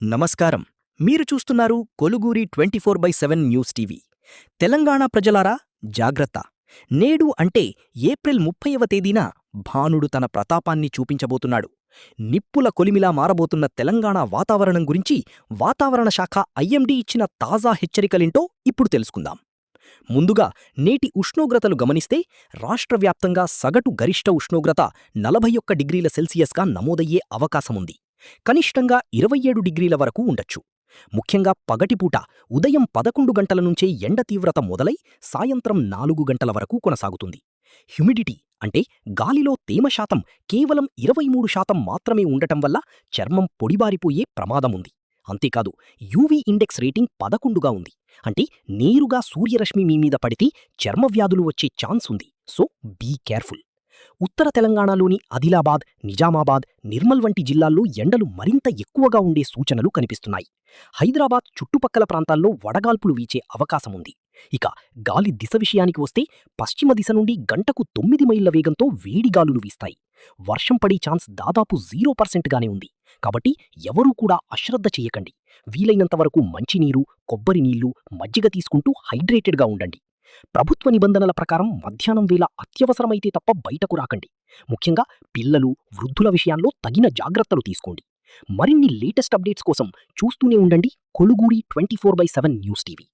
నమస్కారం. మీరు చూస్తున్నారు కొలుగూరి 24/7 న్యూస్ టీవీ. తెలంగాణ ప్రజలారా జాగ్రత్త. నేడు అంటే ఏప్రిల్ 30వ తేదీన భానుడు తన ప్రతాపాన్ని చూపించబోతున్నాడు. నిప్పుల కొలిమిలా మారబోతున్న తెలంగాణ వాతావరణం గురించి వాతావరణ శాఖ ఐఎండీ ఇచ్చిన తాజా హెచ్చరికలేంటో ఇప్పుడు తెలుసుకుందాం. ముందుగా నేటి ఉష్ణోగ్రతలు గమనిస్తే రాష్ట్ర వ్యాప్తంగా సగటు గరిష్ట ఉష్ణోగ్రత 41 డిగ్రీల సెల్సియస్గా నమోదయ్యే అవకాశముంది. కనిష్టంగా 27 డిగ్రీల వరకు ఉండొచ్చు. ముఖ్యంగా పగటిపూట ఉదయం 11 గంటల నుంచే ఎండ తీవ్రత మొదలై సాయంత్రం 4 గంటల వరకు కొనసాగుతుంది. హ్యుమిడిటీ అంటే గాలిలో తేమ శాతం కేవలం 23% మాత్రమే ఉండటం వల్ల చర్మం పొడిబారిపోయే ప్రమాదముంది. అంతేకాదు యూవీ ఇండెక్స్ రేటింగ్ 11గా ఉంది. అంటే నేరుగా సూర్యరశ్మి మీ మీద పడితే చర్మ వ్యాధులు వచ్చే ఛాన్స్ ఉంది. So be careful. ఉత్తర తెలంగాణలోని ఆదిలాబాద్, నిజామాబాద్, నిర్మల్ వంటి జిల్లాల్లో ఎండలు మరింత ఎక్కువగా ఉండే సూచనలు కనిపిస్తున్నాయి. హైదరాబాద్ చుట్టుపక్కల ప్రాంతాల్లో వడగాల్పులు వీచే అవకాశముంది. ఇక గాలి దిశ విషయానికి వస్తే పశ్చిమ దిశ నుండి గంటకు 9 మైళ్ల వేగంతో వేడిగాలులు వీస్తాయి. వర్షం పడే ఛాన్స్ దాదాపు 0%గానే ఉంది. కాబట్టి ఎవరూ కూడా అశ్రద్ధ చేయకండి. వీలైనంత వరకు మంచినీరు, కొబ్బరి నీళ్లు, మజ్జిగ తీసుకుంటూ హైడ్రేటెడ్గా ఉండండి. ప్రభుత్వ నిబంధనల ప్రకారం మధ్యాహ్నం వేళ అత్యవసరమైతే తప్ప బయటకు రాకండి. ముఖ్యంగా పిల్లలు, వృద్ధుల విషయాల్లో తగిన జాగ్రత్తలు తీసుకోండి. మరిన్ని లేటెస్ట్ అప్డేట్స్ కోసం చూస్తూనే ఉండండి కొలుగూరి 24/7 న్యూస్ టీవీ.